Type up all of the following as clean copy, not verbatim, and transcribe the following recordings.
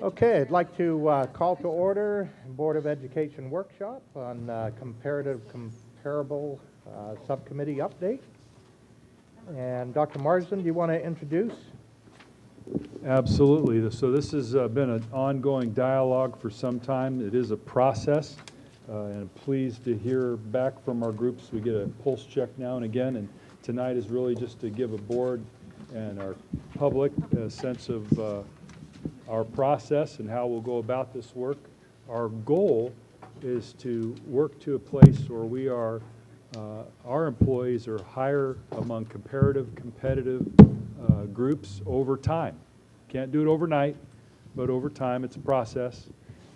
Okay, I'd like to call to order Board of Education workshop on comparable subcommittee update. And Dr. Marsden, do you want to introduce? Absolutely. So this has been an ongoing dialogue for some time. It is a process, and I'm pleased to hear back from our groups. We get a pulse check now and again, and tonight is really just to give a board and our public a sense of our process and how we'll go about this work. Our goal is to work to a place where we are, our employees are higher among comparative, competitive groups over time. Can't do it overnight, but over time it's a process.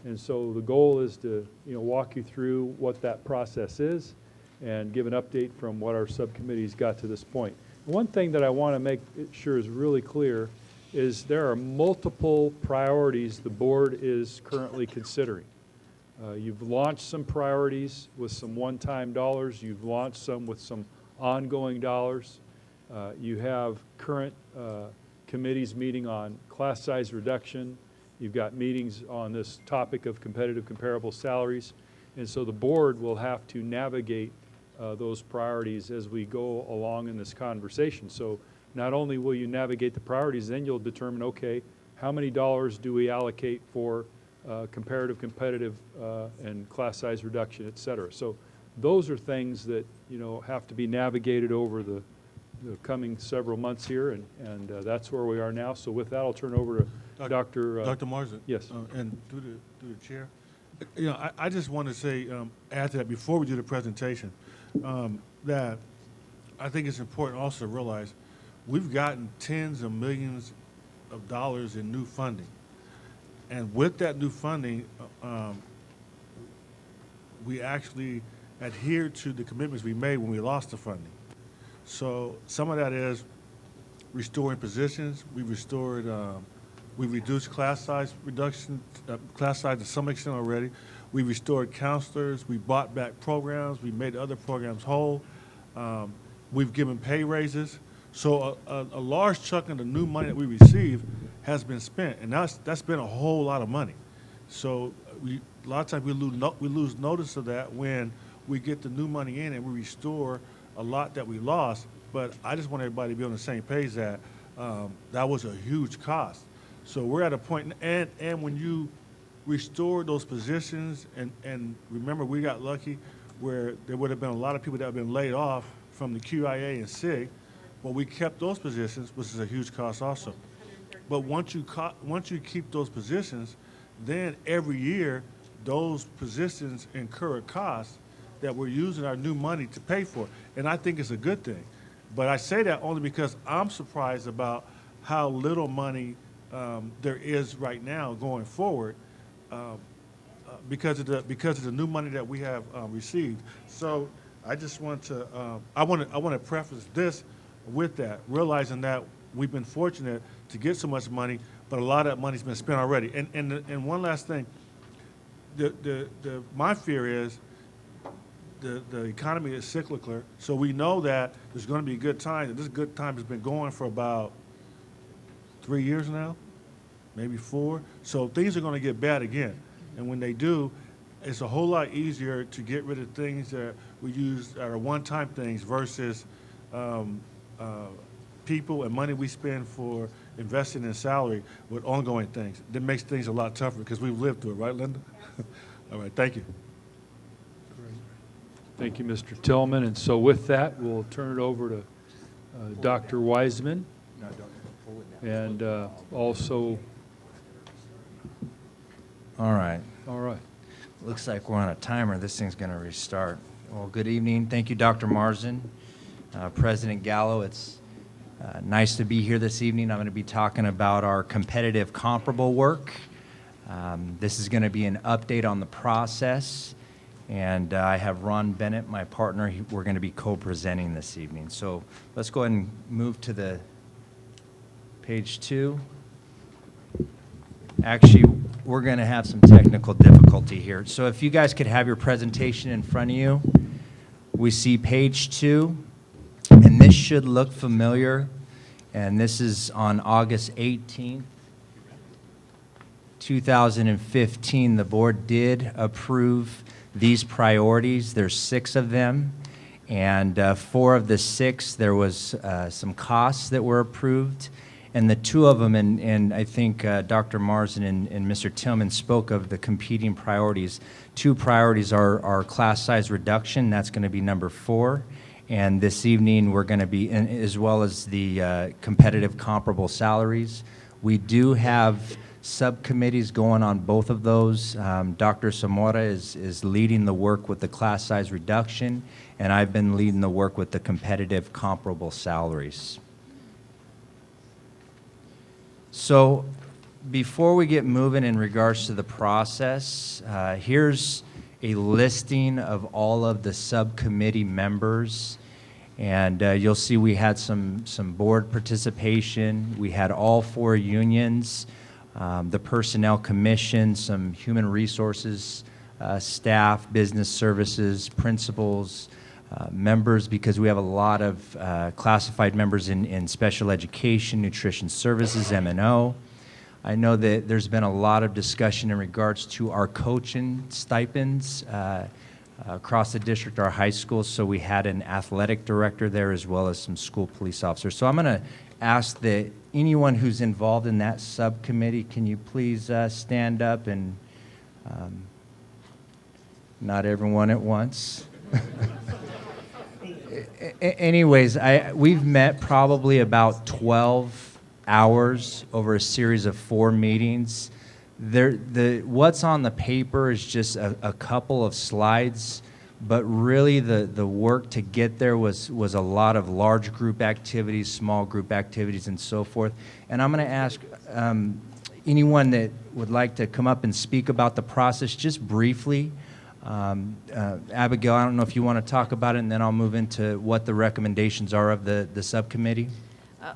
And so the goal is to walk you through what that process is and give an update from what our subcommittees got to this point. One thing that I want to make sure is really clear is there are multiple priorities the board is currently considering. You've launched some priorities with some one-time dollars. You've launched some with some ongoing dollars. You have current committees meeting on class size reduction. You've got meetings on this topic of competitive comparable salaries. And so the board will have to navigate those priorities as we go along in this conversation. So not only will you navigate the priorities, then you'll determine, okay, how many dollars do we allocate for comparative, competitive, and class size reduction, et cetera. So those are things that have to be navigated over the coming several months here, and that's where we are now. So with that, I'll turn over to Dr. Marsden. Yes. And through the chair. I just want to say, add to that before we do the presentation, that I think it's important also to realize we've gotten tens of millions of dollars in new funding. And with that new funding, we actually adhered to the commitments we made when we lost the funding. So some of that is restoring positions. We restored, we reduced class size reduction, class size to some extent already. We restored counselors. We bought back programs. We made other programs whole. We've given pay raises. So a large chunk of the new money that we receive has been spent, and that's been a whole lot of money. So a lot of times we lose notice of that when we get the new money in and we restore a lot that we lost. But I just want everybody to be on the same page that that was a huge cost. So we're at a point, and when you restore those positions, and remember we got lucky where there would have been a lot of people that have been laid off from the QIA and SIG. Well, we kept those positions, which is a huge cost also. But once you keep those positions, then every year those positions incur a cost that we're using our new money to pay for. And I think it's a good thing. But I say that only because I'm surprised about how little money there is right now going forward because of the new money that we have received. So I just want to I want to preface this with that, realizing that we've been fortunate to get so much money, but a lot of that money's been spent already. And one last thing, my fear is the economy is cyclical, so we know that there's going to be good times, and this good time has been going for about 3 years now, maybe 4. So things are going to get bad again, and when they do, it's a whole lot easier to get rid of things that we use are one-time things versus people and money we spend for investing in salary with ongoing things. That makes things a lot tougher because we've lived through it, right, Linda? All right, thank you. Thank you, Mr. Tillman. And so with that, we'll turn it over to Dr. Wiseman. And also... All right. All right. Looks like we're on a timer. This thing's going to restart. Well, good evening. Thank you, Dr. Marsden. President Gallo, it's nice to be here this evening. I'm going to be talking about our competitive comparable work. This is going to be an update on the process. And I have Ron Bennett, my partner. We're going to be co-presenting this evening. So let's go ahead and move to the page 2. Actually, we're going to have some technical difficulty here. So if you guys could have your presentation in front of you. We see page 2, and this should look familiar. And this is on August 18th, 2015, the board did approve these priorities. There's 6 of them, and 4 of the 6, there was some costs that were approved, and the 2 of them, and I think Dr. Marsden and Mr. Tillman spoke of the competing priorities. 2 priorities are class size reduction, that's going to be number 4, and this evening we're going to be, as well as the competitive comparable salaries. We do have subcommittees going on both of those. Dr. Zamora is leading the work with the class size reduction, and I've been leading the work with the competitive comparable salaries. So before we get moving in regards to the process, here's a listing of all of the subcommittee members. And you'll see we had some board participation. We had all 4 unions, the Personnel Commission, some human resources, staff, business services, principals, members, because we have a lot of classified members in special education, nutrition services, M&O. I know that there's been a lot of discussion in regards to our coaching stipends across the district, our high schools. So we had an athletic director there as well as some school police officers. So I'm going to ask that anyone who's involved in that subcommittee, can you please stand up, and not everyone at once. Anyways, we've met probably about 12 hours over a series of 4 meetings. What's on the paper is just a couple of slides, but really the work to get there was a lot of large group activities, small group activities, and so forth. And I'm going to ask anyone that would like to come up and speak about the process just briefly. Abigail, I don't know if you want to talk about it, and then I'll move into what the recommendations are of the subcommittee.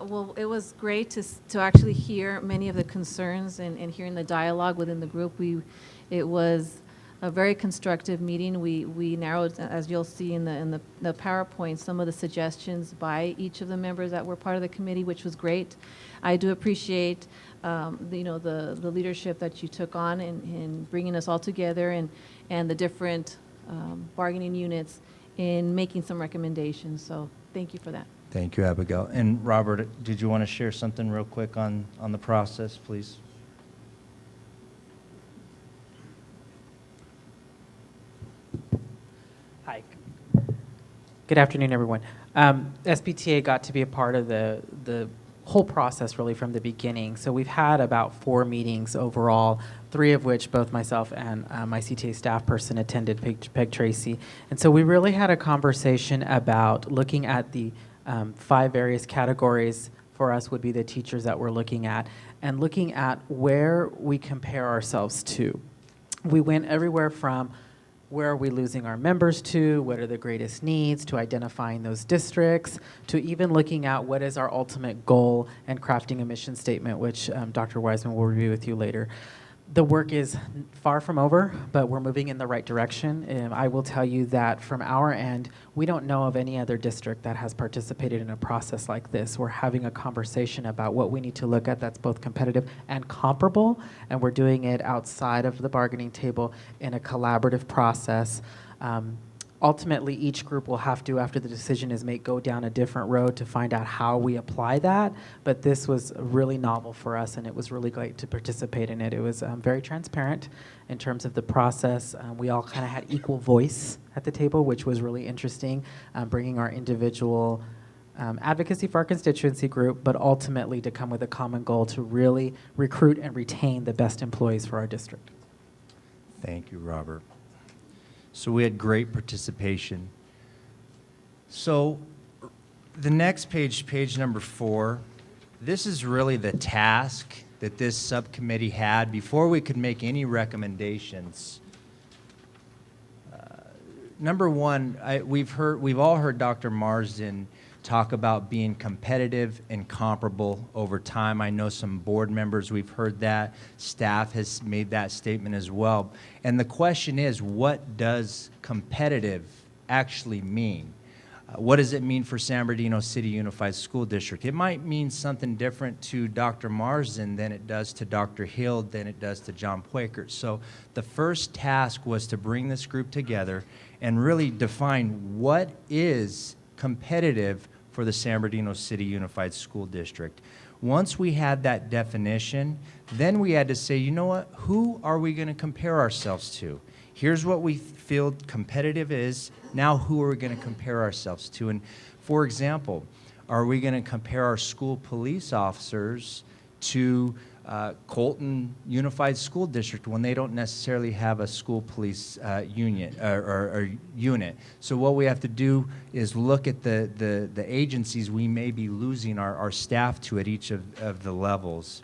Well, it was great to actually hear many of the concerns and hearing the dialogue within the group. It was a very constructive meeting. We narrowed, as you'll see in the PowerPoint, some of the suggestions by each of the members that were part of the committee, which was great. I do appreciate the leadership that you took on in bringing us all together, and the different bargaining units in making some recommendations. So thank you for that. Thank you, Abigail. And Robert, did you want to share something real quick on the process, please? Hi. Good afternoon, everyone. SBTA got to be a part of the whole process really from the beginning. So we've had about 4 meetings overall, 3 of which both myself and my CTA staff person attended, Peg Tracy. And so we really had a conversation about looking at the 5 various categories. For us would be the teachers that we're looking at, and looking at where we compare ourselves to. We went everywhere from where are we losing our members to, what are the greatest needs, to identifying those districts, to even looking at what is our ultimate goal and crafting a mission statement, which Dr. Wiseman will review with you later. The work is far from over, but we're moving in the right direction. I will tell you that from our end, we don't know of any other district that has participated in a process like this. We're having a conversation about what we need to look at that's both competitive and comparable, and we're doing it outside of the bargaining table in a collaborative process. Ultimately, each group will have to, after the decision is made, go down a different road to find out how we apply that. But this was really novel for us, and it was really great to participate in it. It was very transparent in terms of the process. We all kind of had equal voice at the table, which was really interesting, bringing our individual advocacy for our constituency group, but ultimately to come with a common goal to really recruit and retain the best employees for our district. Thank you, Robert. So we had great participation. So the next page, page number 4, this is really the task that this subcommittee had before we could make any recommendations. Number 1, we've all heard Dr. Marsden talk about being competitive and comparable over time. I know some board members, we've heard that. Staff has made that statement as well. And the question is, what does competitive actually mean? What does it mean for San Bernardino City Unified School District? It might mean something different to Dr. Marsden than it does to Dr. Hill, than it does to John Poikert. So the first task was to bring this group together and really define what is competitive for the San Bernardino City Unified School District. Once we had that definition, then we had to say, you know what, who are we going to compare ourselves to? Here's what we feel competitive is. Now who are we going to compare ourselves to? And for example, are we going to compare our school police officers to Colton Unified School District when they don't necessarily have a school police unit? So what we have to do is look at the agencies we may be losing our staff to at each of the levels.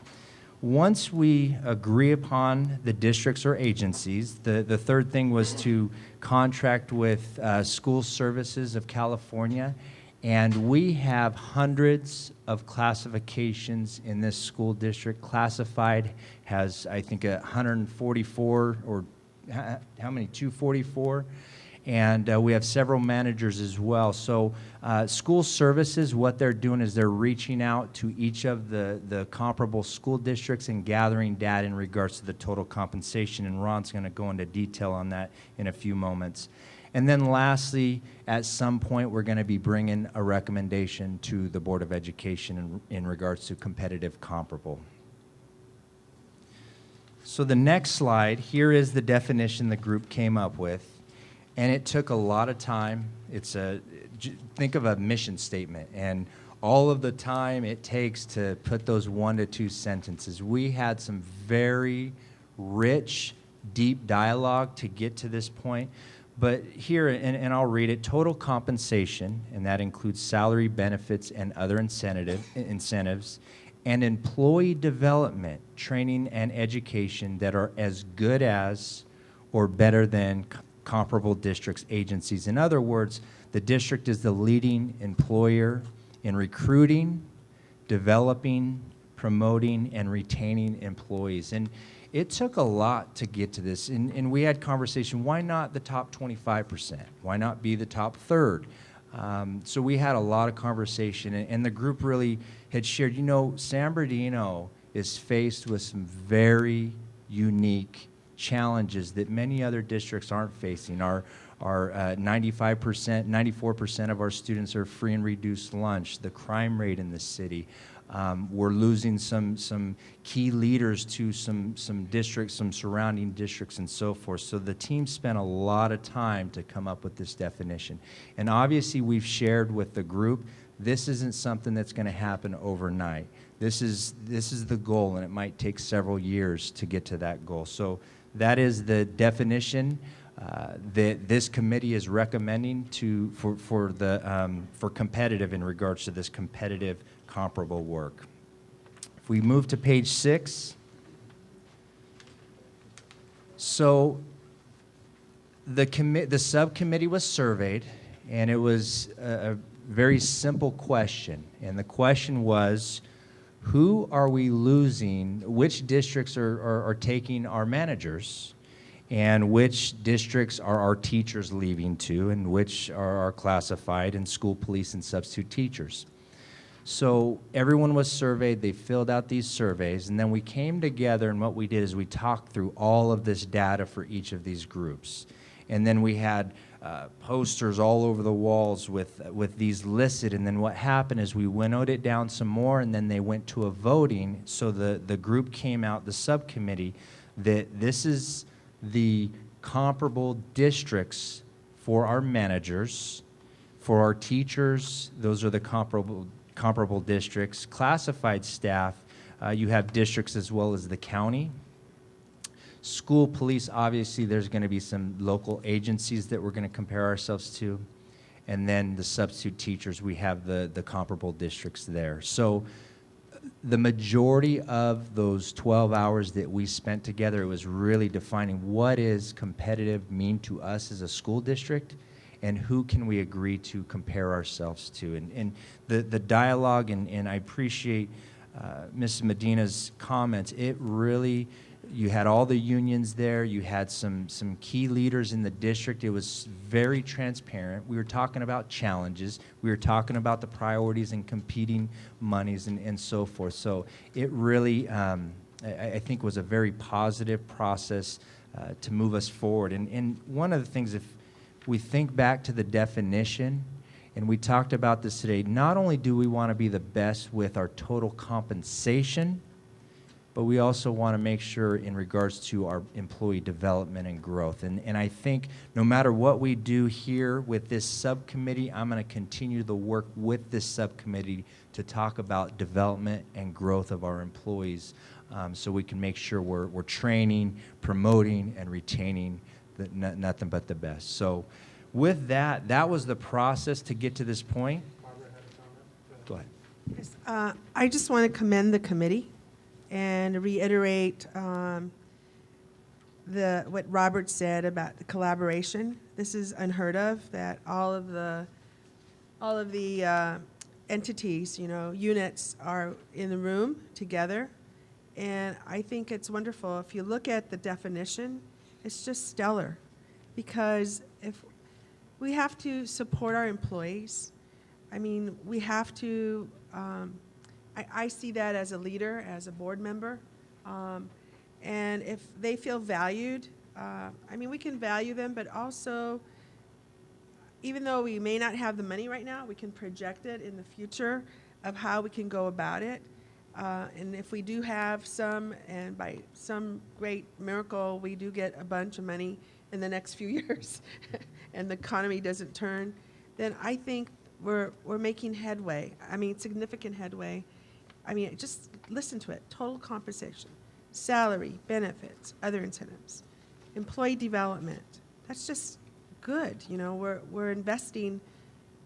Once we agree upon the districts or agencies, the third thing was to contract with School Services of California, and we have hundreds of classifications in this school district. Classified has, I think, 144, or how many, 244? And we have several managers as well. So School Services, what they're doing is they're reaching out to each of the comparable school districts and gathering data in regards to the total compensation. And Ron's going to go into detail on that in a few moments. And then lastly, at some point, we're going to be bringing a recommendation to the Board of Education in regards to competitive comparable. So the next slide, here is the definition the group came up with. And it took a lot of time. Think of a mission statement and all of the time it takes to put those 1 to 2 sentences. We had some very rich, deep dialogue to get to this point. But here, and I'll read it, total compensation, and that includes salary, benefits, and other incentives, and employee development, training, and education that are as good as or better than comparable districts, agencies. In other words, the district is the leading employer in recruiting, developing, promoting, and retaining employees. And it took a lot to get to this. And we had conversation, why not the top 25%? Why not be the top third? So we had a lot of conversation, and the group really had shared, you know, San Bernardino is faced with some very unique challenges that many other districts aren't facing. Our 95%, 94% of our students are free and reduced lunch. The crime rate in the city. We're losing some key leaders to some districts, some surrounding districts, and so forth. So the team spent a lot of time to come up with this definition. And obviously, we've shared with the group, this isn't something that's going to happen overnight. This is the goal, and it might take several years to get to that goal. So that is the definition that this committee is recommending for competitive in regards to this competitive comparable work. If we move to page 6, so the subcommittee was surveyed, and it was a very simple question, and the question was, who are we losing, which districts are taking our managers, and which districts are our teachers leaving to, and which are our classified and school police and substitute teachers. So everyone was surveyed, they filled out these surveys, and then we came together, and what we did is we talked through all of this data for each of these groups. And then we had posters all over the walls with these listed, and then what happened is we winnowed it down some more, and then they went to a voting, so the group came out, the subcommittee, that this is the comparable districts for our managers, for our teachers, those are the comparable districts. Classified staff, you have districts as well as the county. School police, obviously there's going to be some local agencies that we're going to compare ourselves to. And then the substitute teachers, we have the comparable districts there. So the majority of those 12 hours that we spent together, it was really defining what does competitive mean to us as a school district, and who can we agree to compare ourselves to. And the dialogue, and I appreciate Mrs. Medina's comments, it really You had all the unions there. You had some key leaders in the district. It was very transparent. We were talking about challenges. We were talking about the priorities and competing monies and so forth. So it really, I think, was a very positive process to move us forward. And one of the things, if we think back to the definition, and we talked about this today, not only do we want to be the best with our total compensation, but we also want to make sure in regards to our employee development and growth. And I think no matter what we do here with this subcommittee, I'm going to continue the work with this subcommittee to talk about development and growth of our employees, so we can make sure we're training, promoting, and retaining nothing but the best. So with that, that was the process to get to this point. Go ahead. Yes, I just want to commend the committee and reiterate what Robert said about the collaboration. This is unheard of, that all of the entities, units are in the room together. And I think it's wonderful. If you look at the definition, it's just stellar, because if we have to support our employees, I mean, we have to, I see that as a leader, as a board member. And if they feel valued, I mean, we can value them, but also, even though we may not have the money right now, we can project it in the future of how we can go about it. And if we do have some, and by some great miracle, we do get a bunch of money in the next few years, and the economy doesn't turn, then I think we're making headway. I mean, significant headway. I mean, just listen to it. Total compensation, salary, benefits, other incentives, employee development. That's just good. We're investing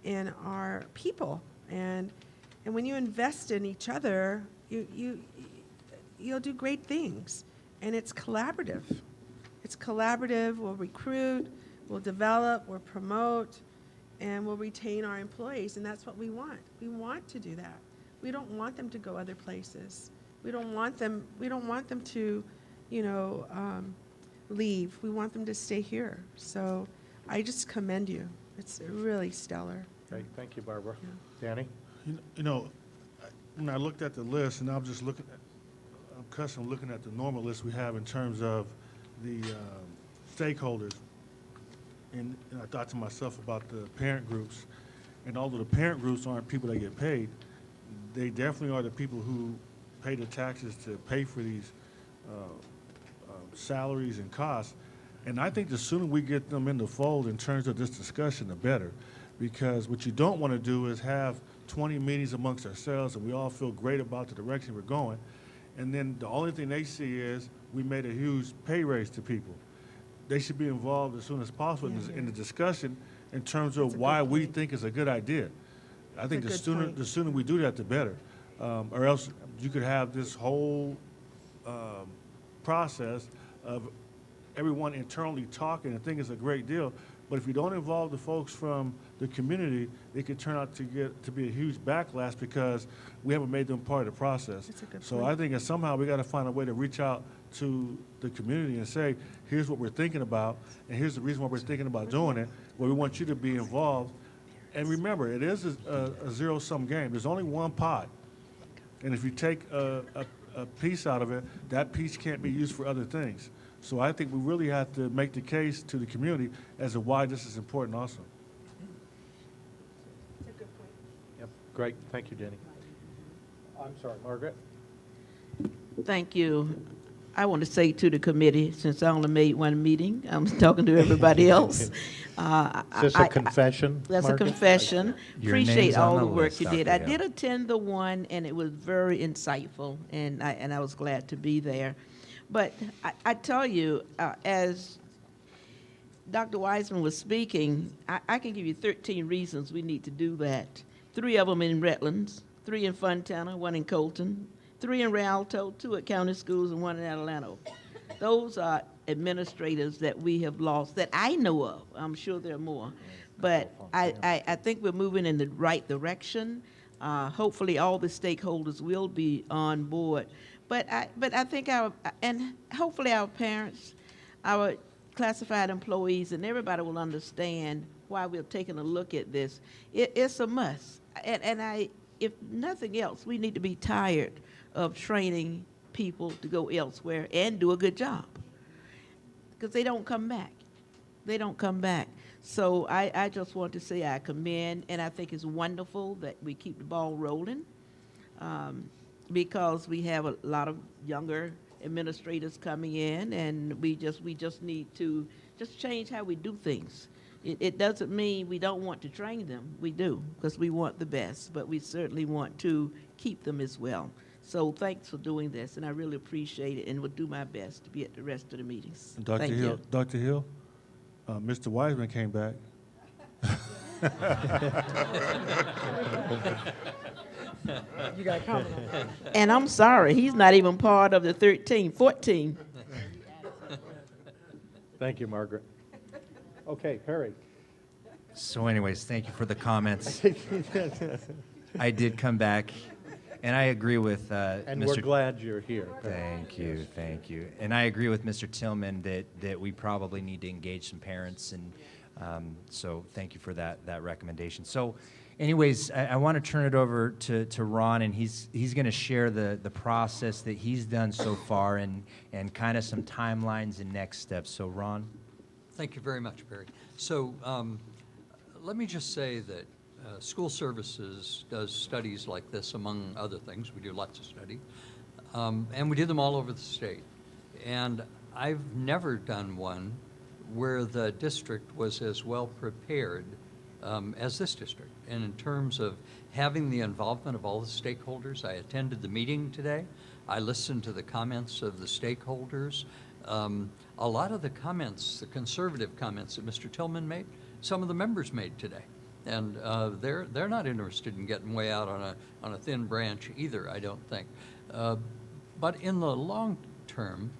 in our people, and when you invest in each other, you'll do great things. And it's collaborative. It's collaborative. We'll recruit, we'll develop, we'll promote, and we'll retain our employees. And that's what we want. We want to do that. We don't want them to go other places. We don't want them to, leave. We want them to stay here. So I just commend you. It's really stellar. Great, thank you, Barbara. Yeah. Danny? When I looked at the list, and I'm just looking at, I'm accustomed looking at the normal list we have in terms of the stakeholders, and I thought to myself about the parent groups. And although the parent groups aren't people that get paid, they definitely are the people who pay the taxes to pay for these salaries and costs. And I think the sooner we get them in the fold in terms of this discussion, the better. Because what you don't want to do is have 20 meetings amongst ourselves and we all feel great about the direction we're going. And then the only thing they see is we made a huge pay raise to people. They should be involved as soon as possible in the discussion in terms of why we think it's a good idea. I think the sooner we do that, the better. Or else you could have this whole process of everyone internally talking and think it's a great deal. But if you don't involve the folks from the community, it could turn out to be a huge backlash because we haven't made them part of the process. So I think that somehow we got to find a way to reach out to the community and say, here's what we're thinking about, and here's the reason why we're thinking about doing it, where we want you to be involved. And remember, it is a zero-sum game. There's only one pot. And if you take a piece out of it, that piece can't be used for other things. So I think we really have to make the case to the community as to why this is important also. That's a good point. Yep, great, thank you, Danny. I'm sorry, Margaret? Thank you. I want to say to the committee, since I only made one meeting, I'm talking to everybody else. Is this a confession, That's a Margaret? confession. Your name's Appreciate on all the the work list, you did. Dr. I Hill. did attend the one, and it was very insightful, and I was glad to be there. But I tell you, as Dr. Wiseman was speaking, I can give you 13 reasons we need to do that. 3 of them in Redlands, 3 in Fontana, 1 in Colton, 3 in Rialto, 2 at county schools, and 1 in Adelanto. Those are administrators that we have lost that I know of. I'm sure there are more. But I think we're moving in the right direction. Hopefully all the stakeholders will be on board. But I think and hopefully our parents, our classified employees, and everybody will understand why we're taking a look at this. It's a must. And if nothing else, we need to be tired of training people to go elsewhere and do a good job, because they don't come back. They don't come back. So I just want to say I commend, and I think it's wonderful that we keep the ball rolling, because we have a lot of younger administrators coming in, and we just need to just change how we do things. It doesn't mean we don't want to train them. We do, because we want the best, but we certainly want to keep them as well. So thanks for doing this, and I really appreciate it, and will do my best to be at the rest of the meetings. Dr. Thank Hill, you. Dr. Hill, Mr. Wiseman came back. You got a comment on that? And I'm sorry, he's not even part of the 14. Thank you, Margaret. Okay, Perry. So anyways, thank you for the comments. I did come back, and I agree with And Mr. we're glad you're here. Thank you, thank you. And I agree with Mr. Tillman that we probably need to engage some parents, and so thank you for that recommendation. So anyways, I want to turn it over to Ron, and he's going to share the process that he's done so far and kind of some timelines and next steps. So Ron? Thank you very much, Barry. So let me just say that School Services does studies like this, among other things. We do lots of studies, and we do them all over the state. And I've never done one where the district was as well prepared as this district. And in terms of having the involvement of all the stakeholders, I attended the meeting today. I listened to the comments of the stakeholders. A lot of the comments, the conservative comments that Mr. Tillman made, some of the members made today. And they're not interested in getting way out on a thin branch either, I don't think. But in the long term,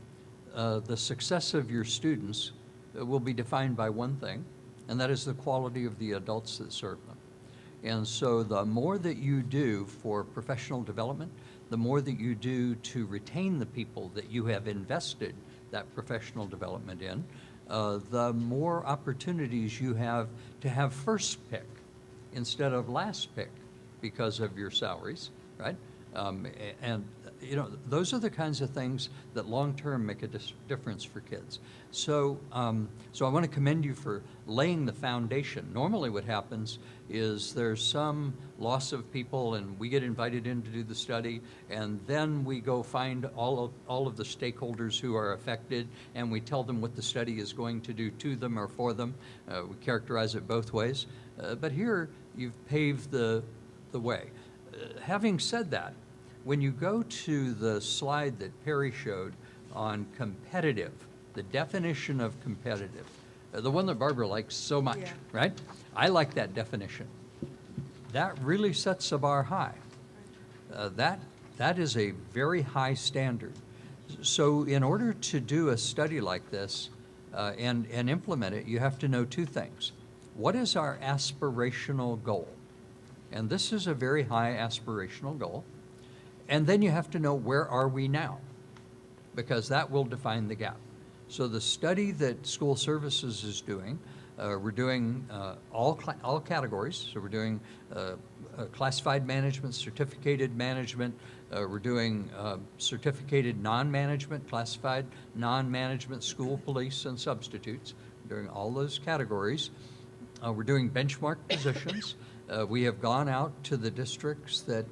the success of your students will be defined by one thing, and that is the quality of the adults that serve them. And so the more that you do for professional development, the more that you do to retain the people that you have invested that professional development in, the more opportunities you have to have first pick instead of last pick because of your salaries, right? And you know, those are the kinds of things that long-term make a difference for kids. So, so I want to commend you for laying the foundation. Normally what happens is there's some loss of people and we get invited in to do the study, and then we go find all of the stakeholders who are affected, and we tell them what the study is going to do to them or for them. We characterize it both ways. But here you've paved the way. Having said that, when you go to the slide that Perry showed on competitive, the definition of competitive, the one that Barbara likes so much, Yeah. right? I like that definition. That really sets the bar high. That is a very high standard. So in order to do a study like this and implement it, you have to know two things. What is our aspirational goal? And this is a very high aspirational goal. And then you have to know, where are we now? Because that will define the gap. So the study that School Services is doing, we're doing all categories. So we're doing classified management, certificated management. We're doing certificated non-management, classified non-management, school police, and substitutes. We're doing all those categories. We're doing benchmark positions. We have gone out to the districts that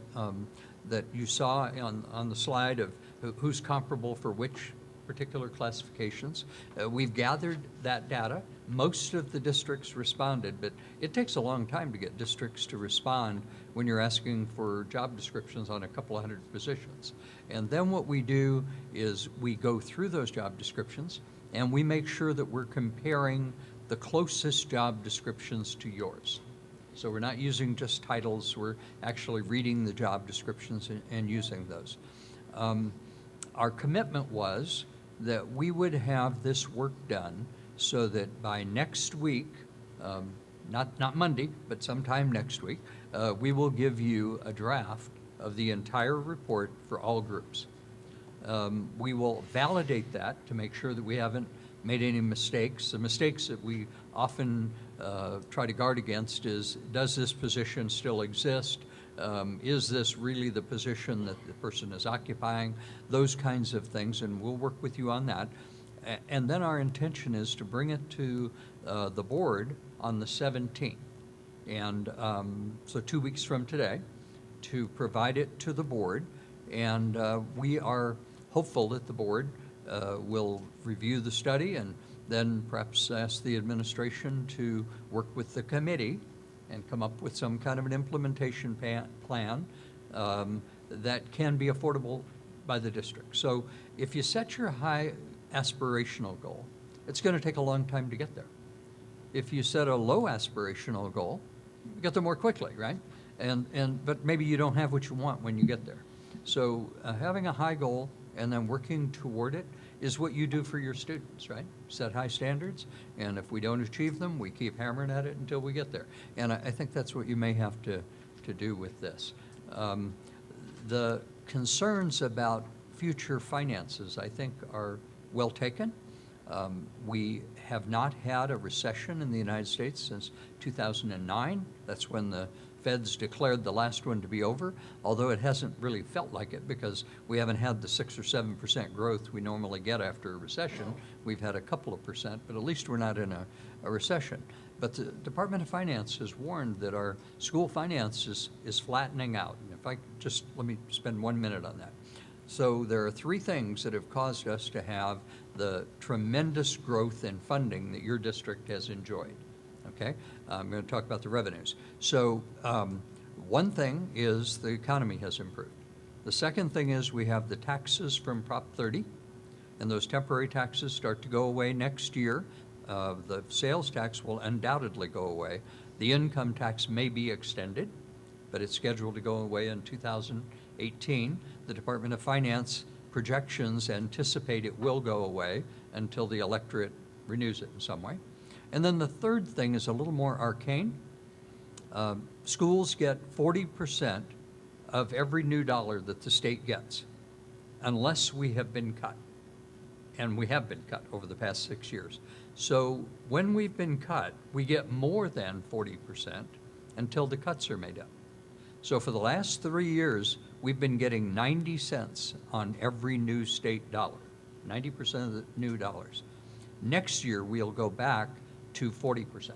that you saw on the slide of who's comparable for which particular classifications. We've gathered that data. Most of the districts responded, but it takes a long time to get districts to respond when you're asking for job descriptions on a couple of hundred positions. And then what we do is we go through those job descriptions and we make sure that we're comparing the closest job descriptions to yours. So we're not using just titles, we're actually reading the job descriptions and using those. Our commitment was that we would have this work done so that by next week, not Monday, but sometime next week, we will give you a draft of the entire report for all groups. We will validate that to make sure that we haven't made any mistakes. The mistakes that we often try to guard against is, does this position still exist? Is this really the position that the person is occupying? Those kinds of things, and we'll work with you on that. And then our intention is to bring it to the board on the 17th. And so 2 weeks from today, to provide it to the board. And we are hopeful that the board will review the study and then perhaps ask the administration to work with the committee and come up with some kind of an implementation plan that can be affordable by the district. So if you set your high aspirational goal, it's going to take a long time to get there. If you set a low aspirational goal, you get there more quickly, right? But maybe you don't have what you want when you get there. So having a high goal and then working toward it is what you do for your students, right? Set high standards, and if we don't achieve them, we keep hammering at it until we get there. And I think that's what you may have to do with this. The concerns about future finances, I think, are well taken. We have not had a recession in the United States since 2009. That's when the Feds declared the last one to be over, although it hasn't really felt like it because we haven't had the 6 or 7% growth we normally get after a recession. We've had a couple of percent, but at least we're not in a recession. But the Department of Finance has warned that our school finance is flattening out. And if I just, let me spend 1 minute on that. So there are 3 things that have caused us to have the tremendous growth in funding that your district has enjoyed. Okay, I'm going to talk about the revenues. So one thing is the economy has improved. The second thing is we have the taxes from Prop 30, and those temporary taxes start to go away next year. The sales tax will undoubtedly go away. The income tax may be extended, but it's scheduled to go away in 2018. The Department of Finance projections anticipate it will go away until the electorate renews it in some way. And then the third thing is a little more arcane. Schools get 40% of every new dollar that the state gets, unless we have been cut. And we have been cut over the past 6 years. So when we've been cut, we get more than 40% until the cuts are made up. So for the last 3 years, we've been getting 90 cents on every new state dollar, 90% of the new dollars. Next year, we'll go back to 40%.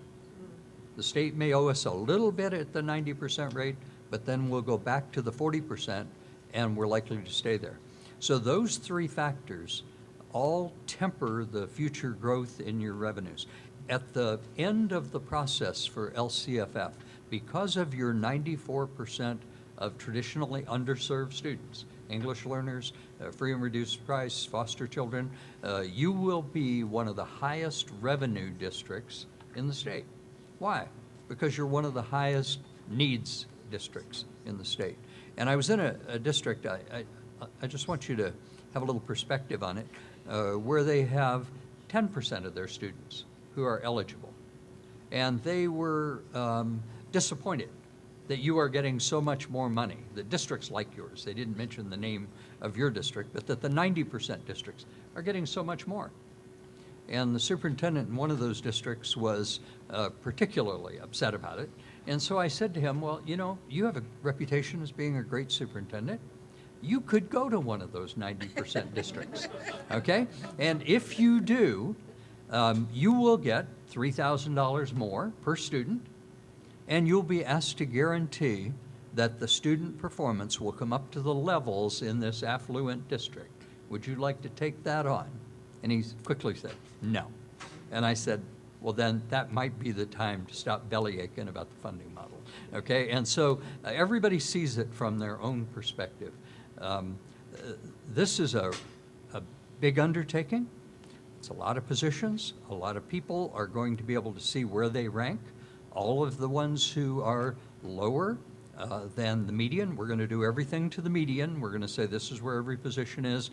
The state may owe us a little bit at the 90% rate, but then we'll go back to the 40%, and we're likely to stay there. So those 3 factors all temper the future growth in your revenues. At the end of the process for LCFF, because of your 94% of traditionally underserved students, English learners, free and reduced price, foster children, you will be one of the highest revenue districts in the state. Why? Because you're one of the highest needs districts in the state. And I was in a district, I just want you to have a little perspective on it, where they have 10% of their students who are eligible. And they were disappointed that you are getting so much more money. The districts like yours, they didn't mention the name of your district, but that the 90% districts are getting so much more. And the superintendent in one of those districts was particularly upset about it. And so I said to him, well, you know, you have a reputation as being a great superintendent. You could go to one of those 90% districts, okay? And if you do, you will get $3,000 more per student, and you'll be asked to guarantee that the student performance will come up to the levels in this affluent district. Would you like to take that on? And he quickly said, no. And I said, well, then that might be the time to stop belly aching about the funding model, okay? And so everybody sees it from their own perspective. This is a big undertaking. It's a lot of positions. A lot of people are going to be able to see where they rank. All of the ones who are lower than the median, we're going to do everything to the median. We're going to say this is where every position is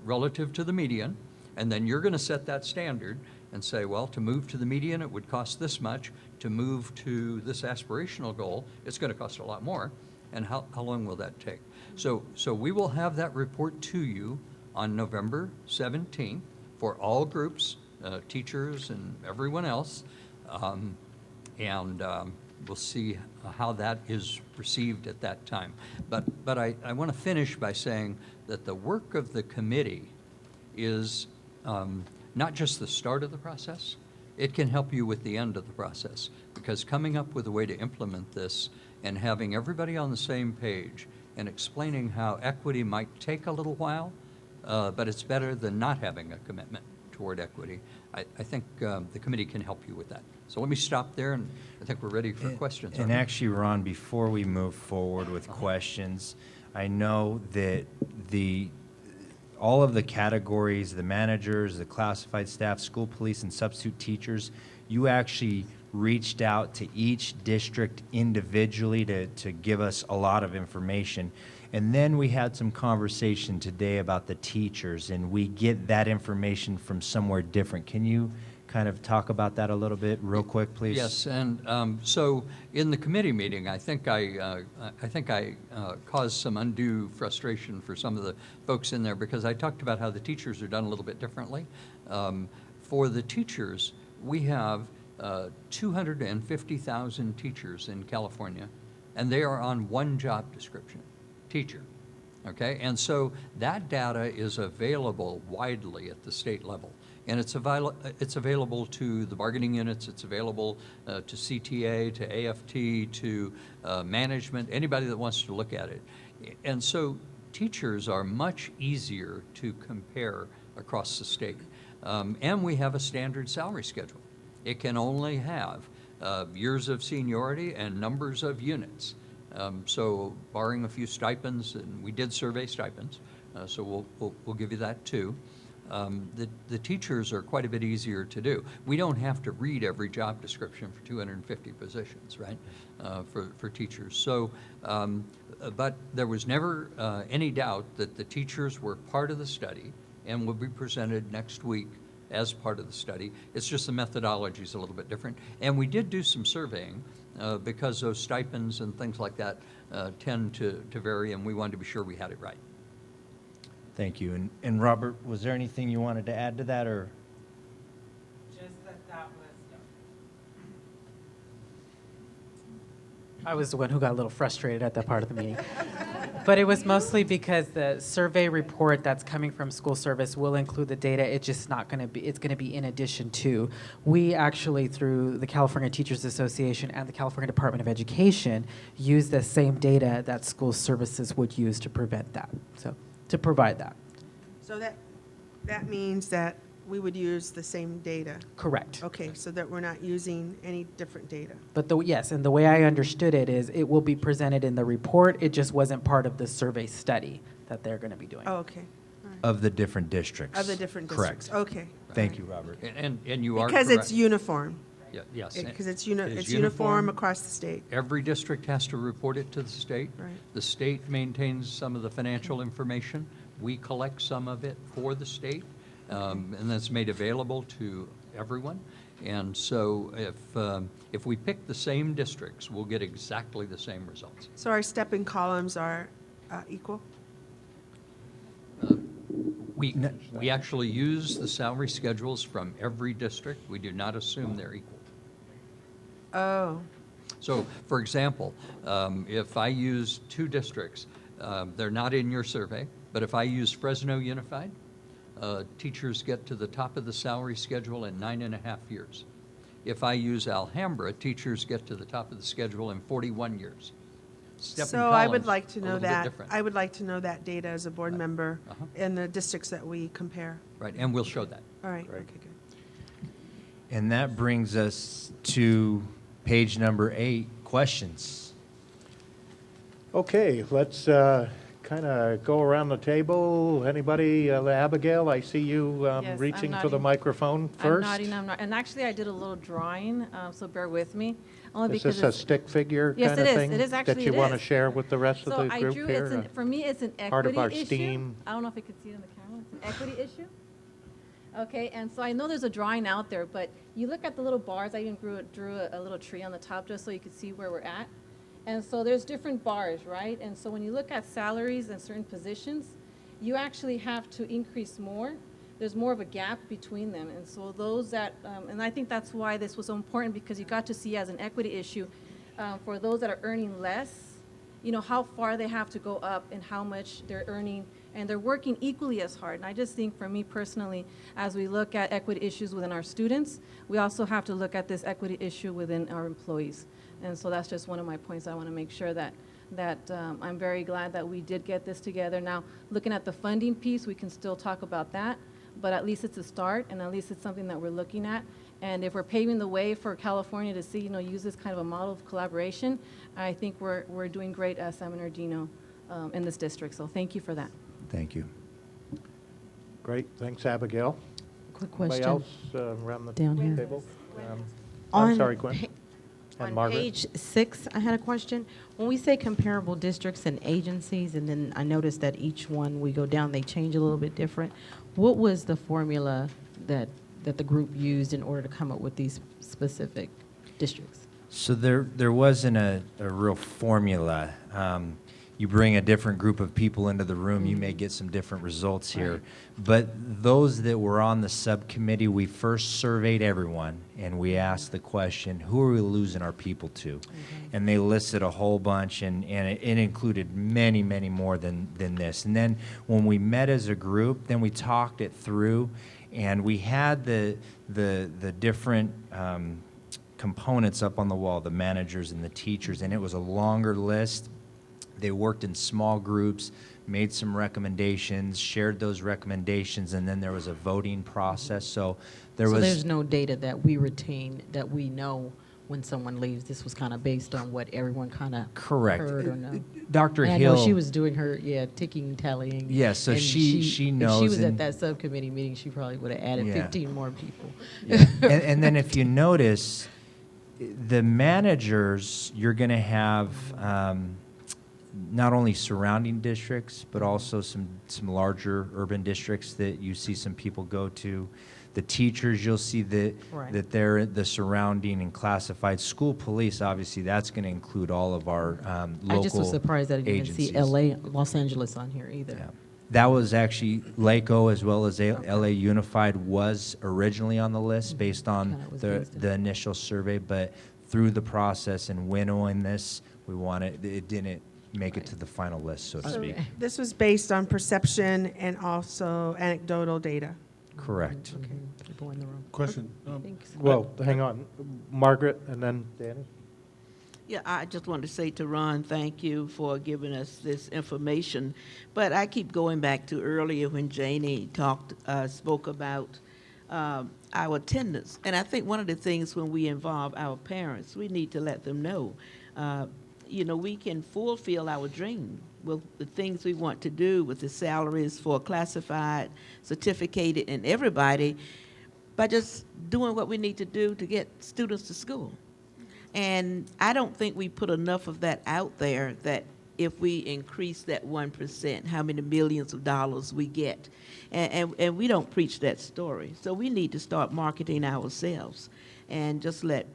relative to the median. And then you're going to set that standard and say, well, to move to the median, it would cost this much. To move to this aspirational goal, it's going to cost a lot more. and how long will that take? So we will have that report to you on November 17th for all groups, teachers and everyone else. We'll see how that is received at that time. But I want to finish by saying that the work of the committee is not just the start of the process, it can help you with the end of the process, because coming up with a way to implement this and having everybody on the same page and explaining how equity might take a little while, but it's better than not having a commitment toward equity. I think the committee can help you with that. So let me stop there, and I think we're ready for questions. And actually, Ron, before we move forward with questions, I know that all of the categories, the managers, the classified staff, school police, and substitute teachers, you actually reached out to each district individually to give us a lot of information. And then we had some conversation today about the teachers, and we get that information from somewhere different. Can you kind of talk about that a little bit real quick, please? Yes, and so in the committee meeting, I think I caused some undue frustration for some of the folks in there, because I talked about how the teachers are done a little bit differently. For the teachers, we have 250,000 teachers in California, and they are on one job description, teacher. Okay, and so that data is available widely at the state level. And it's available to the bargaining units, it's available to CTA, to AFT, to management, anybody that wants to look at it. And so teachers are much easier to compare across the state. And we have a standard salary schedule. It can only have years of seniority and numbers of units. So barring a few stipends, and we did survey stipends, so we'll give you that too. The teachers are quite a bit easier to do. We don't have to read every job description for 250 positions, right, for teachers. So, but there was never any doubt that the teachers were part of the study and will be presented next week as part of the study. It's just the methodology is a little bit different. And we did do some surveying because those stipends and things like that tend to vary, and we wanted to be sure we had it right. Thank you. And Robert, was there anything you wanted to add to that, or? Just that I was the one who got a little frustrated at that part of the meeting. But it was mostly because the survey report that's coming from school service will include the data. It's just not going to be, it's going to be in addition to. We actually, through the California Teachers Association and the California Department of Education, use the same data that school services would use to prevent that, so to provide that. So that means that we would use the same data? Correct. Okay, so that we're not using any different data. But yes, and the way I understood it is it will be presented in the report. It just wasn't part of the survey study that they're going to be doing. Oh, okay. All right. Of the different districts. Of the different Correct. districts. Okay. Thank you, Robert. And you are Because correct. it's uniform. Yeah, yes. Because it's It is uniform across the state. Every district has to report it to the state. Right. The state maintains some of the financial information. We collect some of it for the state, and that's made available to everyone. And so if we pick the same districts, we'll get exactly the same results. So our stepping columns are equal? We actually use the salary schedules from every district. We do not assume they're equal. Oh, So, for example, if I use two districts, they're not in your survey, but if I use Fresno Unified, teachers get to the top of the salary schedule in 9.5 years. If I use Alhambra, teachers get to the top of the schedule in 41 years. Stepping so I would columns, like to a know little bit that. different. I would like to know that data as a board member Uh-huh. in the districts that we compare. Right, and we'll show that. All right, Great. okay, good. And that brings us to page number 8, questions. Okay, let's kind of go around the table. Anybody, Abigail, I see you Yes, I'm reaching for the nodding. microphone first. I'm not. And actually, I did a little drawing, so bear with me. Only Is because this a it's- stick figure Yes, kind it of is. thing? It is actually, That you it want to is. share with the rest of So the I group drew, here? for me, it's an equity Part of our issue. STEAM. I don't know if you could see it on the camera. It's an equity issue. Okay, and so I know there's a drawing out there, but you look at the little bars. I even drew a little tree on the top just so you could see where we're at. And so there's different bars, right? And so when you look at salaries in certain positions, you actually have to increase more. There's more of a gap between them. And so those that, and I think that's why this was so important, because you got to see as an equity issue, for those that are earning less, you know, how far they have to go up and how much they're earning, and they're working equally as hard. And I just think for me personally, as we look at equity issues within our students, we also have to look at this equity issue within our employees. And so that's just one of my points. I want to make sure that I'm very glad that we did get this together. Now, looking at the funding piece, we can still talk about that, but at least it's a start, and at least it's something that we're looking at. And if we're paving the way for California to see, you know, use this kind of a model of collaboration, I think we're doing great as San Bernardino in this district. So thank you for that. Thank you. Great, thanks, Abigail. Quick Anybody question. else around the Down here. table? I'm On sorry, Quinn. pa- And On Margaret? page 6, I had a question. When we say comparable districts and agencies, and then I noticed that each one we go down, they change a little bit different. What was the formula that the group used in order to come up with these specific districts? So there wasn't a real formula. You bring a different group of people into the room, you may get some different results here. Right. But those that were on the subcommittee, we first surveyed everyone, and we asked the question, who are we losing our people to? And they listed a whole bunch, and it included many, many more than this. And then when we met as a group, then we talked it through, and we had the different components up on the wall, the managers and the teachers, and it was a longer list. They worked in small groups, made some recommendations, shared those recommendations, and then there was a voting process. So there's no data that we retain that we know when someone leaves. This was kind of based on what everyone kind of Correct. heard or know. Dr. And Hill. I know she was doing her, ticking, tallying. Yeah, so and she knows. If she was at and- that subcommittee meeting, she probably would have added Yeah. 15 more people. Yeah. and then if you notice, the managers, you're going to have not only surrounding districts, but also some larger urban districts that you see some people go to. The teachers, you'll see that Right. that they're the surrounding and classified. School police, obviously, that's going to include all of our local I just was surprised that I didn't even see agencies. LA, Los Angeles on here either. Yeah. That was actually, LACO as well as LA Unified was originally on the list based on Kinda was based on- the initial survey, but through the process and winnowing this, it didn't make it to the final list, so to speak. Okay. This was based on perception and also anecdotal data. Correct. Okay, people in the room. Question. Thanks. Well, hang on. Margaret, and then Danny. Yeah, I just wanted to say to Ron, thank you for giving us this information. But I keep going back to earlier when Janie spoke about our attendance. And I think one of the things when we involve our parents, we need to let them know, we can fulfill our dream with the things we want to do with the salaries for classified, certificated, and everybody by just doing what we need to do to get students to school. And I don't think we put enough of that out there, that if we increase that 1%, how many millions of dollars we get. And we don't preach that story. So we need to start marketing ourselves and just let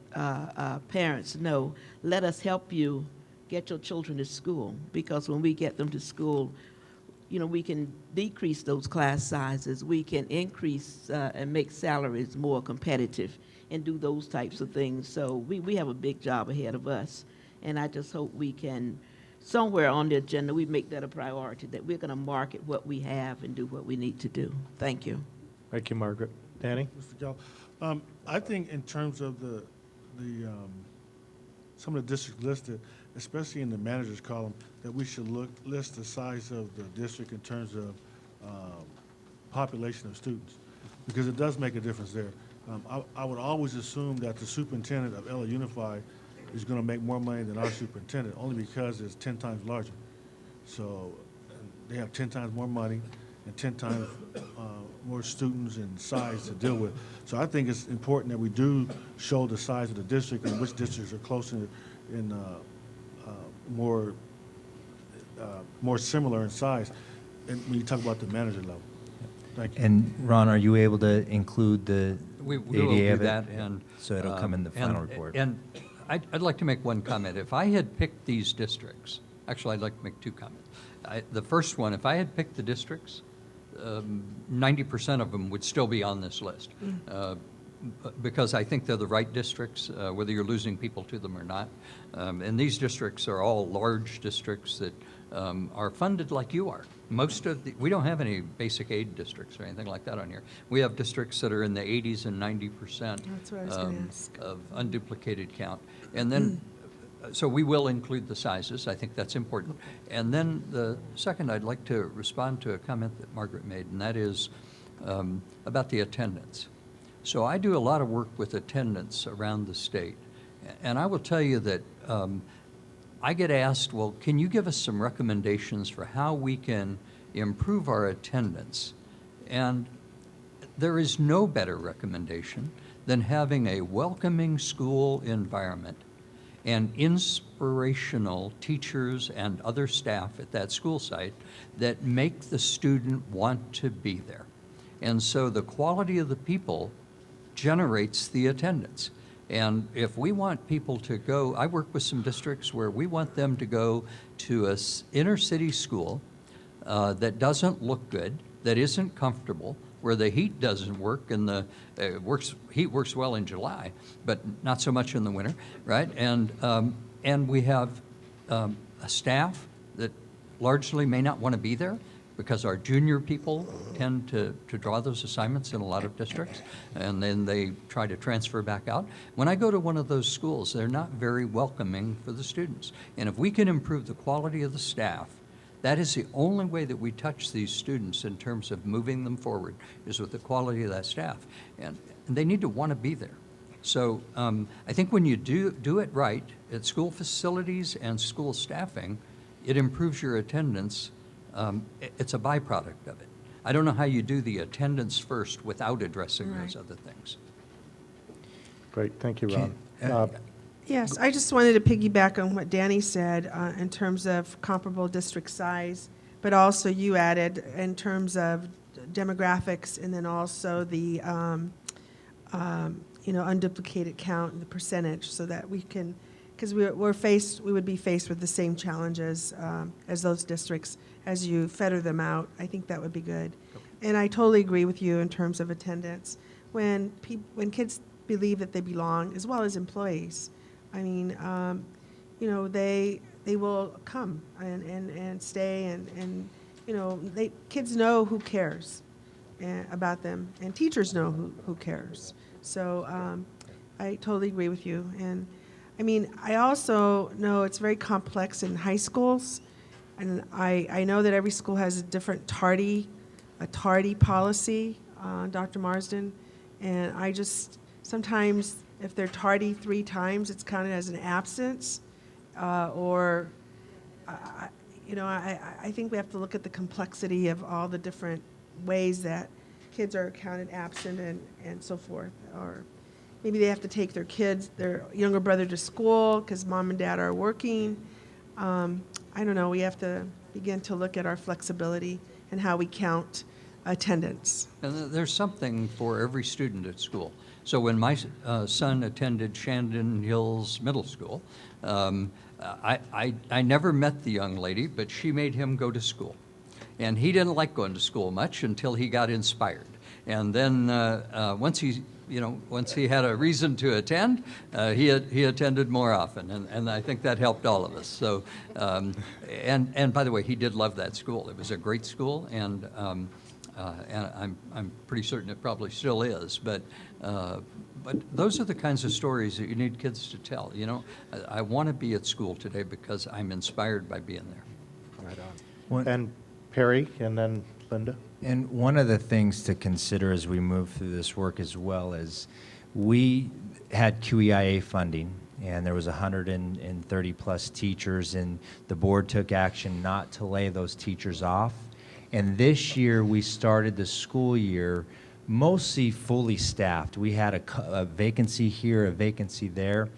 parents know, let us help you get your children to school. Because when we get them to school, we can decrease those class sizes. We can increase and make salaries more competitive and do those types of things. So we have a big job ahead of us. And I just hope we can, somewhere on the agenda, we make that a priority, that we're going to market what we have and do what we need to do. Thank you. Thank you, Margaret. Danny? Mr. Gallo, I think in terms of some of the districts listed, especially in the manager's column, that we should list the size of the district in terms of population of students, because it does make a difference there. I would always assume that the superintendent of LA Unified is going to make more money than our superintendent, only because it's 10 times larger. So they have 10 times more money and 10 times more students and size to deal with. So I think it's important that we do show the size of the district and which districts are closer in more similar in size, and when you talk about the manager level. Thank you. And Ron, are you able to include the We will ADA do of it? that, and So it'll come in the final report. And I'd like to make one comment. If I had picked these districts, actually, I'd like to make two comments. The first one, if I had picked the districts, 90% of them would still be on this list. Because I think they're the right districts, whether you're losing people to them or not. And these districts are all large districts that are funded like you are. We don't have any basic aid districts or anything like that on here. We have districts that are in the 80s and 90% That's what I was gonna ask. of unduplicated count. And then, so we will include the sizes. I think that's important. And then the second, I'd like to respond to a comment that Margaret made, and that is about the attendance. So I do a lot of work with attendance around the state. And I will tell you that I get asked, well, can you give us some recommendations for how we can improve our attendance? And there is no better recommendation than having a welcoming school environment and inspirational teachers and other staff at that school site that make the student want to be there. And so the quality of the people generates the attendance. And if we want people to go, I work with some districts where we want them to go to a inner city school that doesn't look good, that isn't comfortable, where the heat doesn't work, and the heat works well in July, but not so much in the winter, right? And we have a staff that largely may not want to be there, because our junior people tend to draw those assignments in a lot of districts, and then they try to transfer back out. When I go to one of those schools, they're not very welcoming for the students. And if we can improve the quality of the staff, that is the only way that we touch these students in terms of moving them forward, is with the quality of that staff. And they need to want to be there. So I think when you do it right at school facilities and school staffing, it improves your attendance. It's a byproduct of it. I don't know how you do the attendance first without addressing those other things. Great, thank you, Ron. Yes, I just wanted to piggyback on what Danny said in terms of comparable district size, but also you added in terms of demographics, and then also the unduplicated count and the percentage, so that we can, because we would be faced with the same challenges as those districts as you feather them out. I think that would be good. And I totally agree with you in terms of attendance. When kids believe that they belong, as well as employees, I mean, they will come and stay, and kids know who cares about them, and teachers know who cares. So I totally agree with you. And I mean, I also know it's very complex in high schools, and I know that every school has a different tardy policy, Dr. Marsden, and I just, sometimes if they're tardy 3 times, it's counted as an absence, I think we have to look at the complexity of all the different ways that kids are counted absent and so forth. Or maybe they have to take their younger brother to school because mom and dad are working. I don't know, we have to begin to look at our flexibility and how we count attendance. And there's something for every student at school. So when my son attended Shandon Hills Middle School, I never met the young lady, but she made him go to school. And he didn't like going to school much until he got inspired. And then once he had a reason to attend, he attended more often, and I think that helped all of us. So, and by the way, he did love that school. It was a great school, and I'm pretty certain it probably still is. But those are the kinds of stories that you need kids to tell. I want to be at school today because I'm inspired by being there. Right on. And Perry, and then Linda. And one of the things to consider as we move through this work as well is we had QEIA funding, and there was 130 plus teachers, and the board took action not to lay those teachers off. And this year we started the school year mostly fully staffed. We had a vacancy here, a vacancy there.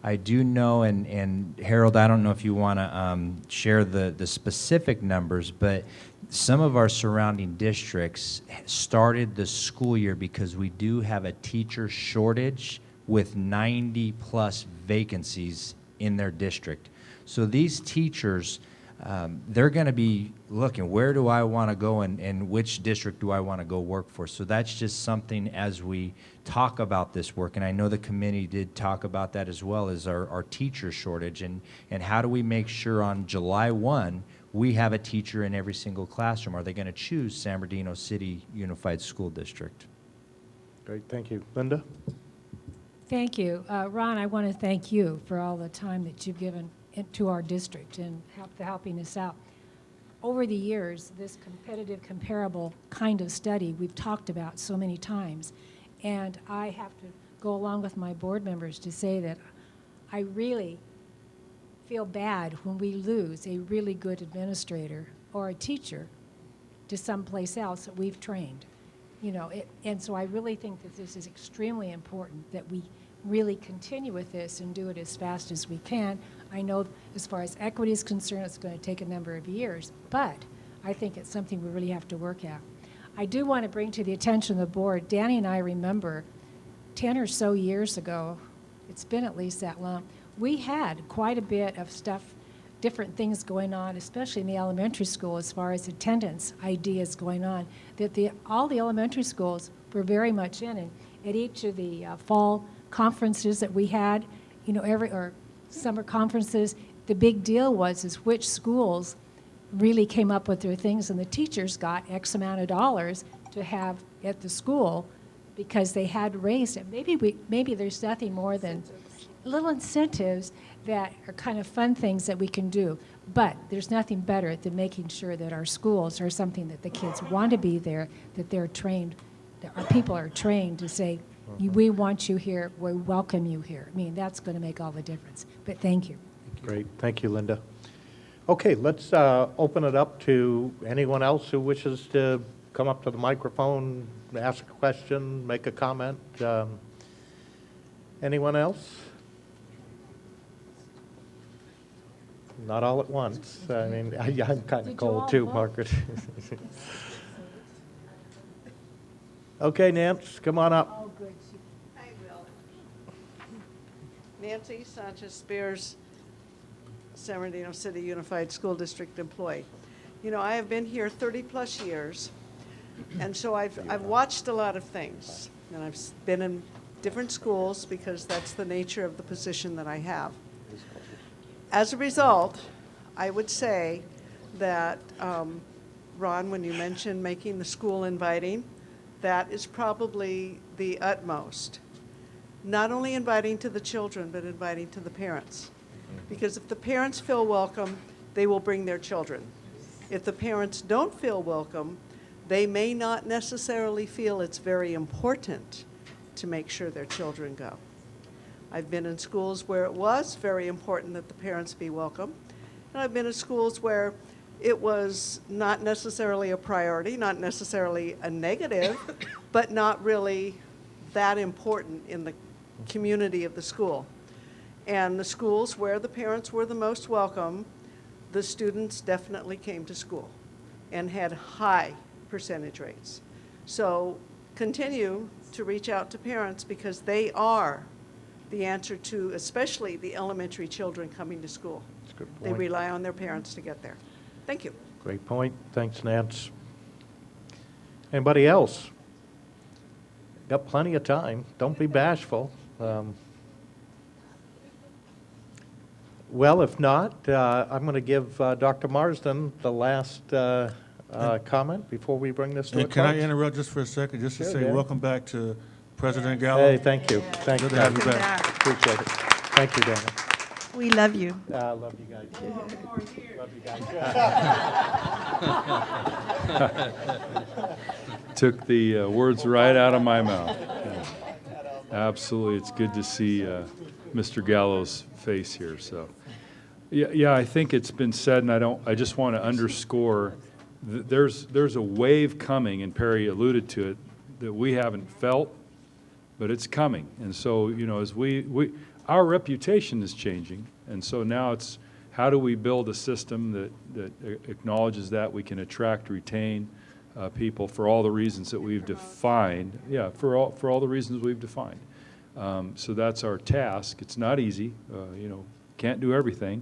I do know, and Harold, I don't know if you want to share the specific numbers, but some of our surrounding districts started the school year because we do have a teacher shortage with 90+ vacancies in their district. So these teachers, they're going to be looking, where do I want to go and which district do I want to go work for? So that's just something as we talk about this work, and I know the committee did talk about that as well, as our teacher shortage, and how do we make sure on July 1 we have a teacher in every single classroom? Are they going to choose San Bernardino City Unified School District? Great, thank you. Linda? Thank you. Ron, I want to thank you for all the time that you've given to our district and helping us out. Over the years, this competitive, comparable kind of study we've talked about so many times, and I have to go along with my board members to say that I really feel bad when we lose a really good administrator or a teacher to someplace else that we've trained. And so I really think that this is extremely important, that we really continue with this and do it as fast as we can. I know as far as equity is concerned, it's going to take a number of years, but I think it's something we really have to work at. I do want to bring to the attention of the board, Danny and I remember 10 or so years ago, it's been at least that long, we had quite a bit of stuff, different things going on, especially in the elementary school as far as attendance ideas going on, that all the elementary schools were very much in. And at each of the fall conferences that we had, or summer conferences, the big deal was which schools really came up with their things, and the teachers got X amount of dollars to have at the school because they had raised it. Maybe there's nothing more than little incentives that are kind of fun things that we can do. But there's nothing better than making sure that our schools are something that the kids want to be there, that they're trained, that our people are trained to say, we want you here, we welcome you here. I mean, that's going to make all the difference. But thank you. Great, thank you, Linda. Okay, let's open it up to anyone else who wishes to come up to the microphone, ask a question, make a comment. Anyone else? Not all at once. I mean, I'm kind of cold too, Margaret. Okay, Nance, come on up. Oh, good. I will. Nancy Sanchez Spears, San Bernardino City Unified School District employee. I have been here 30-plus years, and so I've watched a lot of things, and I've been in different schools because that's the nature of the position that I have. As a result, I would say that, Ron, when you mentioned making the school inviting, that is probably the utmost. Not only inviting to the children, but inviting to the parents. Because if the parents feel welcome, they will bring their children. If the parents don't feel welcome, they may not necessarily feel it's very important to make sure their children go. I've been in schools where it was very important that the parents be welcome, and I've been in schools where it was not necessarily a priority, not necessarily a negative, but not really that important in the community of the school. And the schools where the parents were the most welcome, the students definitely came to school and had high percentage rates. So continue to reach out to parents because they are the answer to especially the elementary children coming to school. That's a good They point. rely on their parents to get there. Thank you. Great point. Thanks, Nance. Anybody else? Got plenty of time. Don't be bashful. Well, if not, I'm going to give Dr. Marsden the last comment before we bring this to a And can I close. interrupt just for a second, just to Sure, say Danny. welcome back to President Gallo? Hey, thank you. Thank you. Good to have you back. Appreciate it. Thank you, Danny. We love you. I love you guys. Love you guys. Took the words right out of my mouth. Yeah. Absolutely, it's good to see Mr. Gallo's face here. So, yeah, I think it's been said, and I just want to underscore that there's a wave coming, and Perry alluded to it, that we haven't felt, but it's coming. And so, as our reputation is changing, and so now it's how do we build a system that acknowledges that we can attract, retain people for all the reasons that we've defined. Yeah, for all the reasons we've defined. So that's our task. It's not easy. Can't do everything.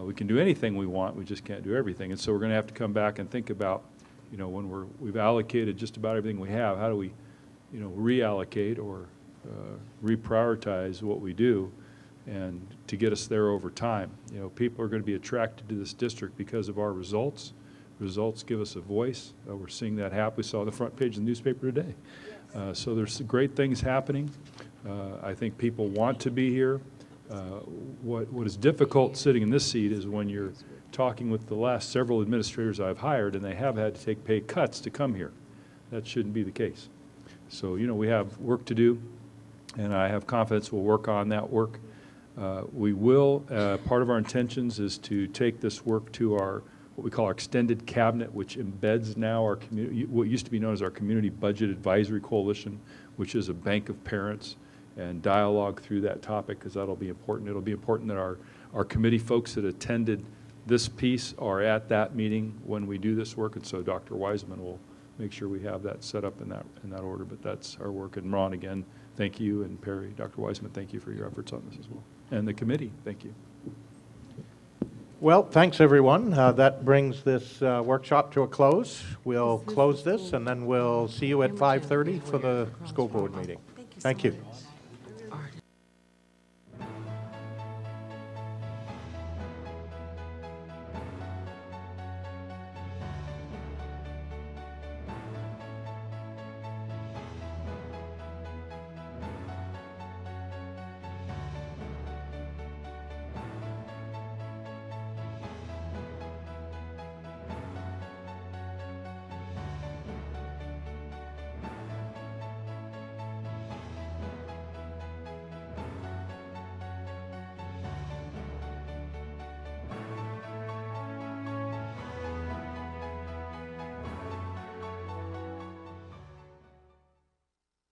We can do anything we want, we just can't do everything. And so we're going to have to come back and think about, when we've allocated just about everything we have, how do we, reallocate or reprioritize what we do and to get us there over time. People are going to be attracted to this district because of our results. Results give us a voice. We're seeing that happen. We saw the front page of the newspaper today. So there's great things happening. I think people want to be here. What is difficult sitting in this seat is when you're talking with the last several administrators I've hired and they have had to take pay cuts to come here. That shouldn't be the case. So, we have work to do, and I have confidence we'll work on that work. We will, part of our intentions is to take this work to what we call our extended cabinet, which embeds now our community, what used to be known as our Community Budget Advisory Coalition, which is a bank of parents, and dialogue through that topic, because that'll be important. It'll be important that our committee folks that attended this piece are at that meeting when we do this work, and so Dr. Wiseman will make sure we have that set up in that order, but that's our work. And Ron, again, thank you, and Perry, Dr. Wiseman, thank you for your efforts on this as well. And the committee, thank you. Well, thanks, everyone. That brings this workshop to a close. We'll close this, and then we'll see you at 5:30 for the school board meeting. Thank you.